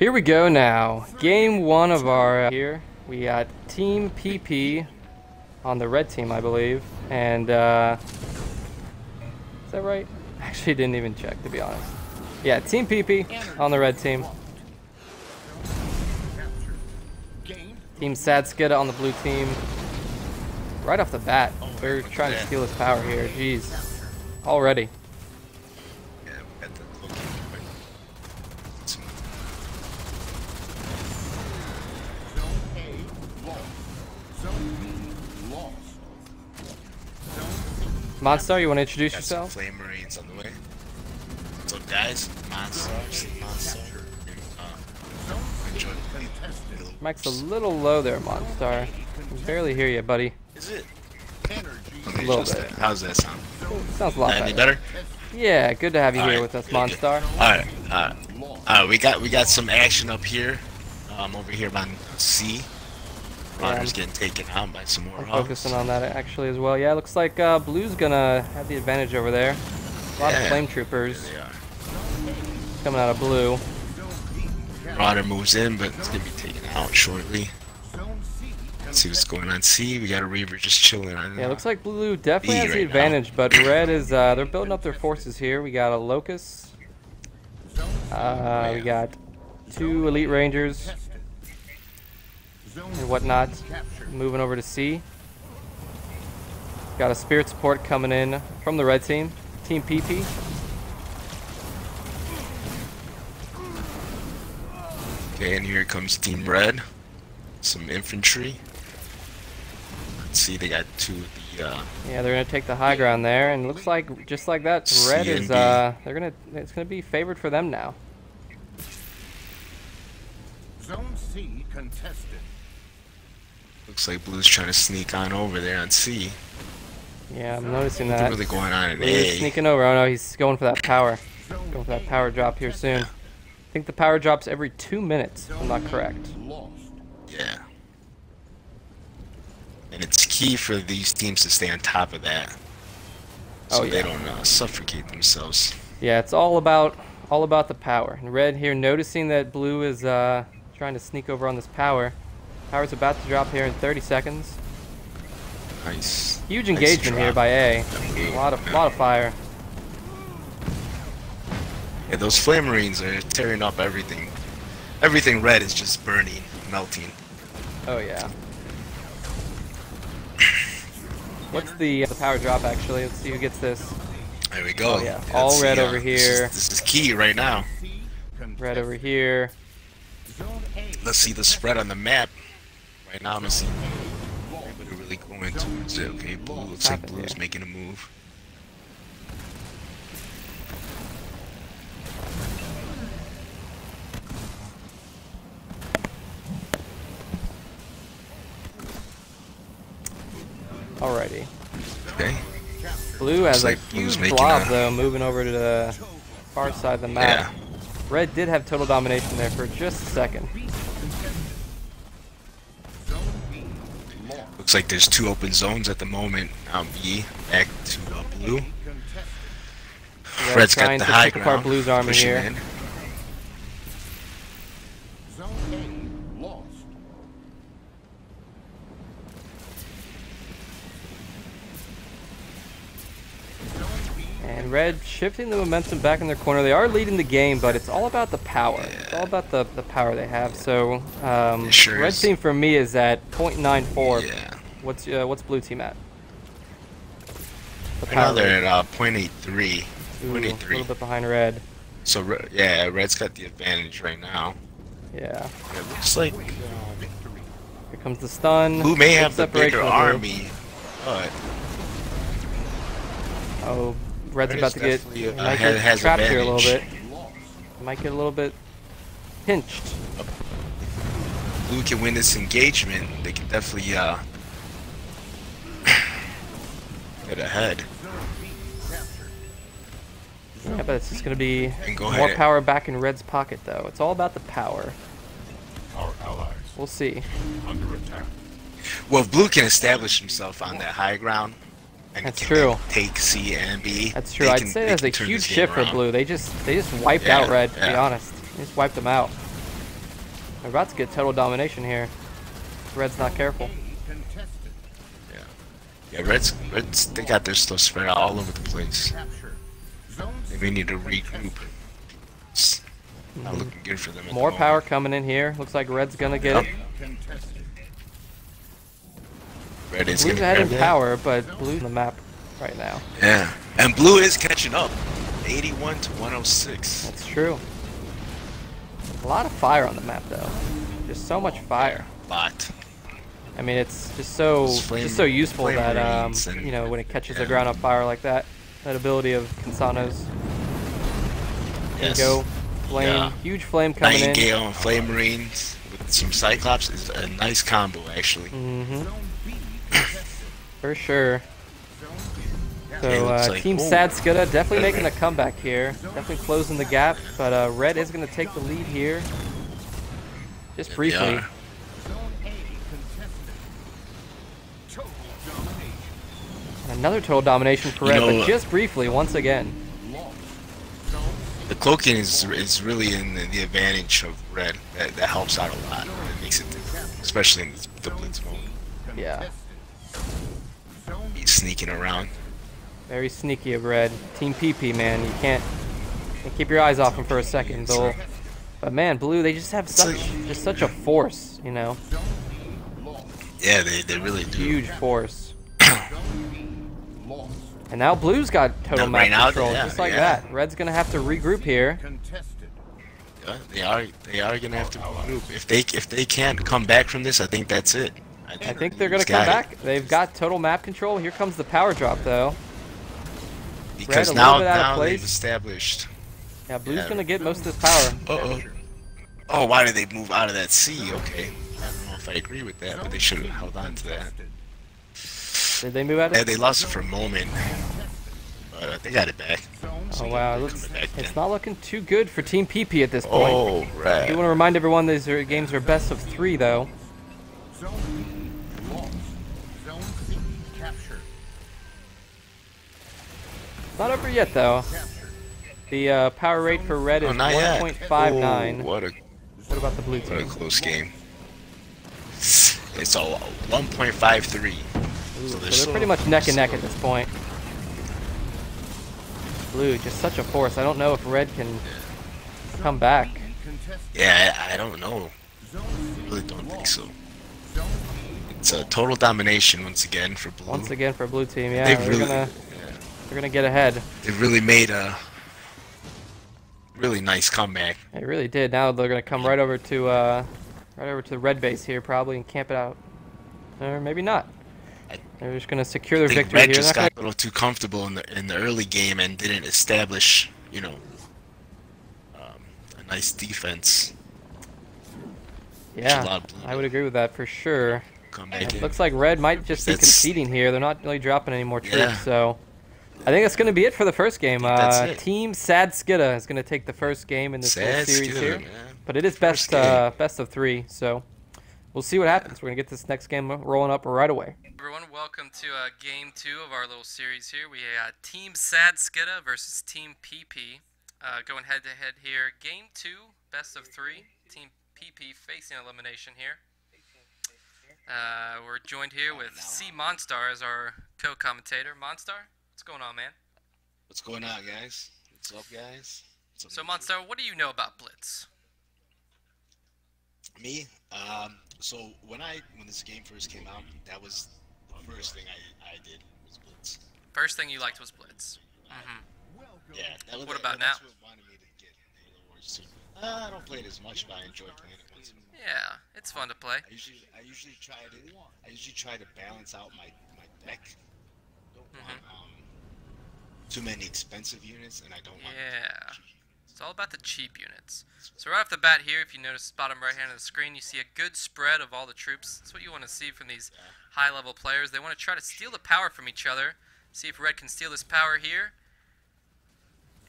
Here we go now. Game one of our here. We got Team PeePee on the red team, I believe. And, is that right? Actually, didn't even check, to be honest. Yeah, Team PeePee on the red team. Team SadSkidda on the blue team. Right off the bat, they're trying to steal his power here. Jeez. Already. Monstar, you want to introduce yourself? Flame Marines on the way. What's up, guys? Monster. Mike's a little low there, Monstar. I can barely hear you, buddy. Is it? A little bit. How's that sound? Sounds a lot better. Any better? Yeah, good to have you here with us, Monstar. Alright. We got some action up here. Over here on C. Runner's getting taken out by some more I'm hogs. focusing on that actually as well. Yeah, looks like Blue's gonna have the advantage over there. A lot of flame troopers coming out of Blue. Marauder moves in, but it's gonna be taken out shortly. Let's see what's going on. C, we got a Reaver just chilling on. Yeah, looks like Blue definitely has the right advantage, but Red is they're building up their forces here. We got a Locust. We got 2 Elite Rangers and whatnot. Moving over to C. Got a Spirit support coming in from the red team, Team PeePee. Okay, and here comes Team Red. Some infantry. Let's see, they got 2 of the yeah, they're gonna take the high ground there, and looks like just like that, Red is it's gonna be favored for them now. Zone C contested. Looks like Blue's trying to sneak on over there on C. Yeah, I'm noticing that. What's really going on in Blue's A? sneaking over. Oh no, he's going for that power. Going for that power drop here soon. I think the power drops every 2 minutes, if I'm not correct. Yeah. And it's key for these teams to stay on top of that, so they don't suffocate themselves. Yeah, it's all about the power. And Red here noticing that Blue is trying to sneak over on this power. Power's about to drop here in 30 seconds. Nice. Huge engagement here by A. A lot of fire. Yeah, those Flame Marines are tearing up everything. Everything red is just burning, melting. Oh yeah. What's the power drop actually? Let's see who gets this. There we go. Oh yeah, all red over here. This is key right now. Red over here. Let's see the spread on the map. Right now, let's see. Everybody really going towards it. Okay, Blue looks like Blue's making a move. Alrighty. Okay. Blue has a like Blue's huge making blob though, moving over to the far side of the map. Yeah. Red did have total domination there for just a second. Looks like there's 2 open zones at the moment. B back to Blue. Red's got the high ground. Blue's army here. In. And Red shifting the momentum back in their corner. They are leading the game, but it's all about the power. It's all about the power they have. So Red team for me is at 0.94. Yeah. What's Blue team at? Right now they're at 0.83. Ooh, a little bit behind Red. So yeah, Red's got the advantage right now. Yeah. It looks like Here comes the stun. Blue may have the bigger army, but oh, Red's about to get has trapped here a little advantage. bit. Might get a little bit pinched. Blue can win this engagement. They can definitely get ahead. Yeah, but it's just going to be Go more ahead. power back in Red's pocket, though. It's all about the power. Our allies We'll see. under attack. Well, if Blue can establish himself on that high ground, and That's can true. take C and B. That's true. I'd say that's a huge shift for Blue. They just wiped out Red, to be honest. They just wiped them out. We're about to get total domination here. Red's not careful. Yeah, Reds, they got their stuff spread out all over the place. They may need to regroup. It's not looking good for them. More power coming in here. Looks like Red's gonna get it. Red is Blue's gonna ahead in grab power, but Blue's on the map right now. Yeah, and Blue is catching up. 81 to 106. That's true. A lot of fire on the map, though. Just so much fire. Lot. I mean, it's just so useful that you know, when it catches the ground on fire like that, that ability of Cansano's. There you go, flame, huge flame coming in. Nightingale and Flame Marines with some Cyclops is a nice combo, actually. For sure. So Team SadSkidda definitely making a comeback here, definitely closing the gap, but Red is going to take the lead here, just briefly. Another total domination for Red, but just briefly once again. The cloaking is really in the advantage of Red. That helps out a lot. It makes it, especially in the Blitz mode. Yeah. He's sneaking around. Very sneaky of Red. Team PeePee, man, you can't keep your eyes off him for a second. But man, Blue, they just have such a force, you know. Yeah, they really do. Huge force. And now Blue's got total map control, just like that. Red's gonna have to regroup here. Yeah, they are gonna have to regroup. If they can't come back from this, I think that's it. I think they're gonna come back. They've got total map control. Here comes the power drop, though. Because now they've established. Yeah, Blue's gonna get most of this power. Oh, why did they move out of that C? Okay, I don't know if I agree with that, but they should have held on to that. Did they move out of it? Yeah, they lost it for a moment, but they got it back. Oh wow, it's not looking too good for Team PeePee at this point. Oh, right. I do want to remind everyone these games are best of 3, though. Not over yet, though. The power rate for Red is 1.59. What about the Blue team? What a close game. It's all 1.53. So they're pretty much neck and neck at this point. Blue, just such a force. I don't know if Red can come back. Yeah, I don't know. I really don't think so. It's a total domination once again for Blue. Once again for Blue team, yeah. They're gonna get ahead. They really made a really nice comeback. They really did. Now they're gonna come right over to the red base here probably and camp it out, or maybe not. They're just gonna secure their victory Red here. Just got a little too comfortable in the early game and didn't establish, you know, a nice defense. Yeah, I would agree with that for sure. It looks like Red might just be conceding here. They're not really dropping any more troops, so I think that's going to be it for the first game. Team SadSkidda is going to take the first game in this whole series here, but it is best of 3, so we'll see what happens. We're going to get this next game rolling up right away. Everyone, welcome to game 2 of our little series here. We got Team SadSkidda versus Team PeePee going head-to-head here. Game 2, best of 3. Team PeePee facing elimination here. We're joined here with Monstar as our co-commentator. Monstar, what's going on, man? What's going on, guys? What's up, guys? So, Monstar, what do you know about Blitz? Me? So when this game first came out, that was the first thing I did was Blitz. First thing you liked was Blitz. Yeah. What about now? That's what wanted me to get Halo Wars 2. I don't play it as much, but I enjoy playing it once in a while. Yeah, it's fun to play. I usually try to balance out my deck. Don't want too many expensive units, and I don't want cheap. It's all about the cheap units. So right off the bat here, if you notice bottom right hand of the screen, you see a good spread of all the troops. That's what you want to see from these high-level players. They want to try to steal the power from each other. See if Red can steal this power here.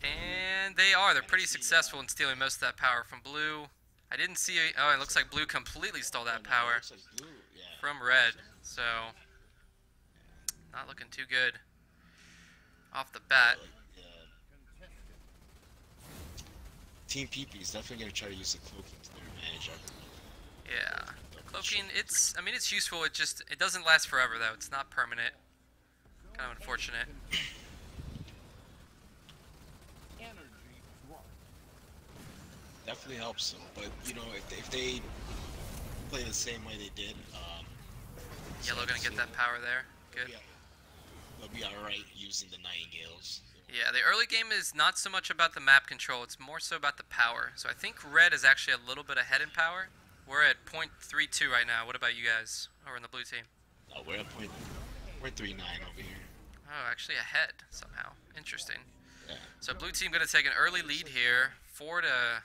And they are. They're pretty successful in stealing most of that power from Blue. I didn't see... Oh, it looks like Blue completely stole that power from Red. So, not looking too good off the bat. Team PeePee is definitely going to try to use the cloaking to their advantage. Yeah. Cloaking, I mean, it's useful. It doesn't last forever though. It's not permanent. Kind of unfortunate. Definitely helps them, but you know, if they play the same way they did, Yellow gonna get that power there. Good. They'll be alright using the Nightingales. Yeah, the early game is not so much about the map control, it's more so about the power. So I think red is actually a little bit ahead in power. We're at 0.32 right now. What about you guys over in the blue team? We're at 0.39 over here. Oh, actually ahead somehow. Interesting. Yeah. So blue team gonna take an early lead here, 4 to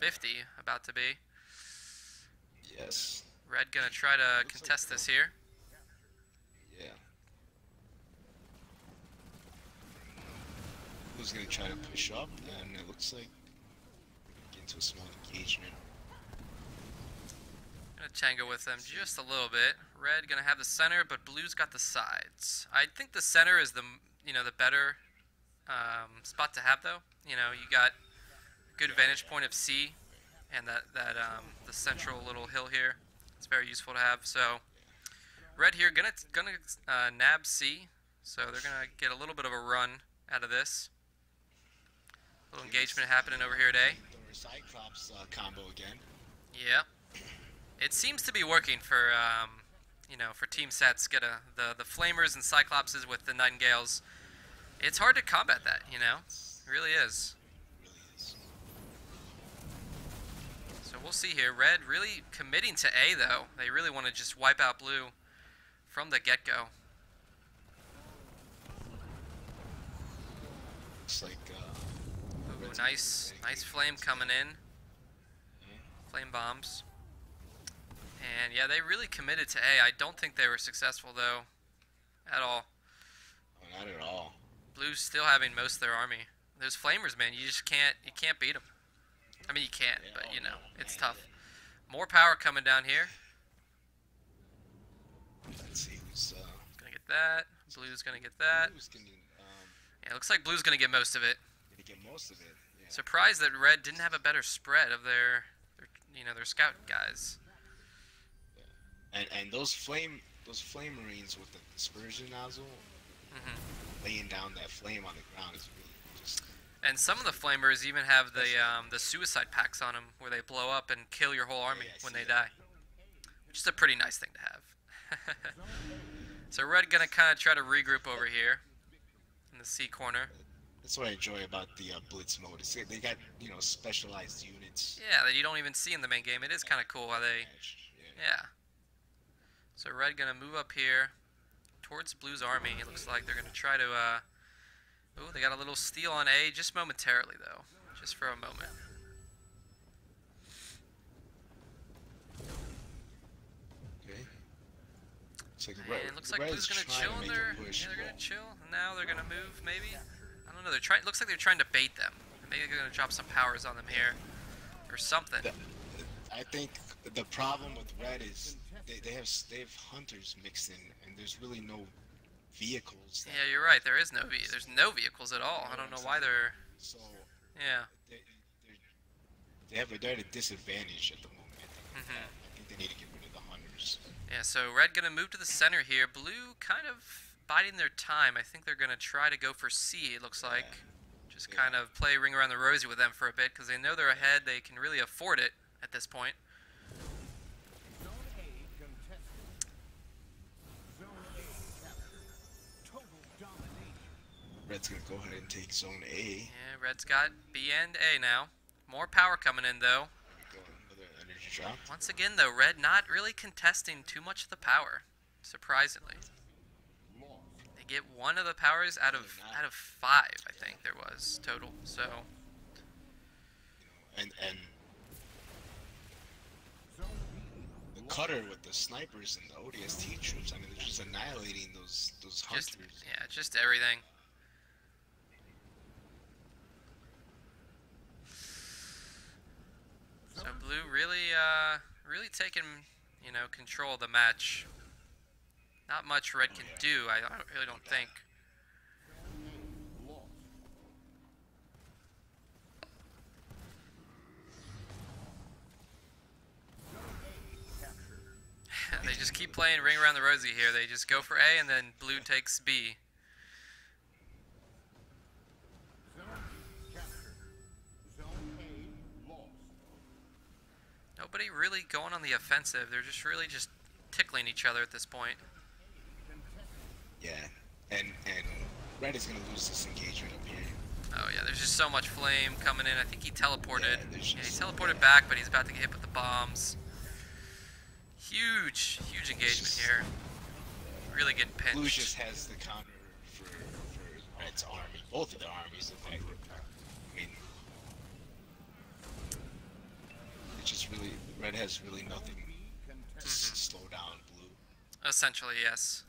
50, about to be. Yes. Red gonna try to contest this here. Yeah. Blue's gonna try to push up, and it looks like get into a small engagement. Gonna tango with them just a little bit. Red gonna have the center, but blue's got the sides. I think the center is the better spot to have though. You know, you got a good vantage point of C, and the central little hill here. It's very useful to have. So red here gonna nab C, so they're gonna get a little bit of a run out of this. A little engagement happening over here at A. The Cyclops combo again. Yep. It seems to be working for for Team SadSkidda. The Flamers and Cyclopses with the Nightingales. It's hard to combat that, you know? It really is. So we'll see here. Red really committing to A, though. They really want to just wipe out blue from the get-go. Looks like... Ooh, nice flame coming in. Flame bombs. And yeah, they really committed to A. I don't think they were successful, though, at all. Oh, not at all. Blue's still having most of their army. Those Flamers, man, you can't beat them. I mean, you can't, but you know, it's tough. More power coming down here. Let's see who's gonna get that. Blue's gonna get that. Yeah, it looks like blue's gonna get most of it. Gonna get most of it. Yeah. Surprised that red didn't have a better spread of their scout guys. Yeah. And those flame marines with the dispersion nozzle, laying down that flame on the ground is really just. And some of the flamers even have the suicide packs on them, where they blow up and kill your whole army when they die. Which is a pretty nice thing to have. So red gonna kind of try to regroup over here in the C corner. That's what I enjoy about the Blitz mode. They got specialized units. Yeah, that you don't even see in the main game. It is kind of cool how they. Yeah. So red gonna move up here towards blue's army. It looks like they're gonna try to. Ooh, they got a little steal on A, just momentarily though, just for a moment. Okay. It looks like blue's gonna chill in there. Yeah, they're gonna chill. Now they're gonna move, maybe. I don't know. Looks like they're trying to bait them. Maybe they're gonna drop some powers on them here, or something. I think the problem with red is they have hunters mixed in, and there's really no vehicles. Yeah, you're right. There's no vehicles at all. I don't know why they're. So. Yeah. They're at a disadvantage at the moment. I think they need to get rid of the hunters. Yeah. So red gonna move to the center here. Blue kind of biding their time. I think they're gonna try to go for C. It looks like. Just kind of play ring around the rosy with them for a bit because they know they're ahead. They can really afford it at this point. Red's gonna go ahead and take Zone A. Yeah, Red's got B and A now. More power coming in though. Another energy drop. Once again though, Red not really contesting too much of the power, surprisingly. They get one of the powers out of 5, I think there was total. So. And the cutter with the snipers and the ODST troops. I mean, they're just annihilating those hunters. Just everything. So blue really taking, control of the match. Not much red can do, I really don't think. playing Ring Around the Rosie here. They just go for A, and then blue takes B. Nobody really going on the offensive. They're just really just tickling each other at this point. Yeah, and Red is gonna lose this engagement up here. Oh yeah, there's just so much flame coming in. I think he teleported. Yeah, he teleported back, but he's about to get hit with the bombs. Huge engagement here. Really getting pinched. Blue just has the counter for Red's army. Both of their armies, in fact. I mean, it's just really, Red has really nothing to slow down Blue. Essentially, yes.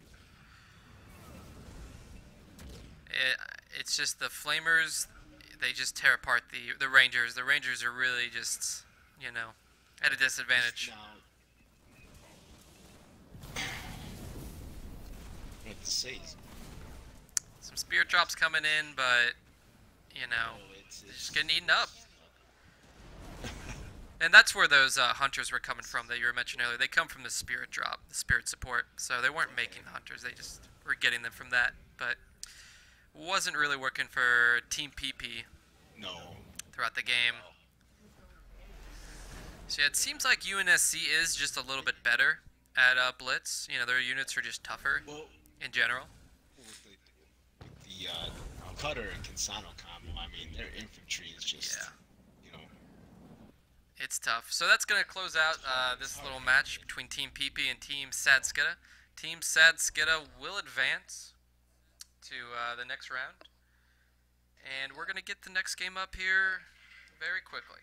It's just the Flamers, they just tear apart the Rangers. The Rangers are really just, you know, at a disadvantage. What to say? Some spirit drops coming in, but, you know, they're just getting eaten up. And that's where those hunters were coming from that you were mentioning earlier. They come from the spirit drop, the spirit support. So they weren't making the hunters, they just were getting them from that. But wasn't really working for Team PeePee. No. Throughout the game. So yeah, it seems like UNSC is just a little bit better at Blitz. You know, their units are just tougher in general. With the Cutter and Consano combo, I mean, their infantry is just, you know. It's tough. So that's going to close out this little match between Team PeePee and Team SadSkidda. Team SadSkidda will advance to the next round. And we're going to get the next game up here very quickly.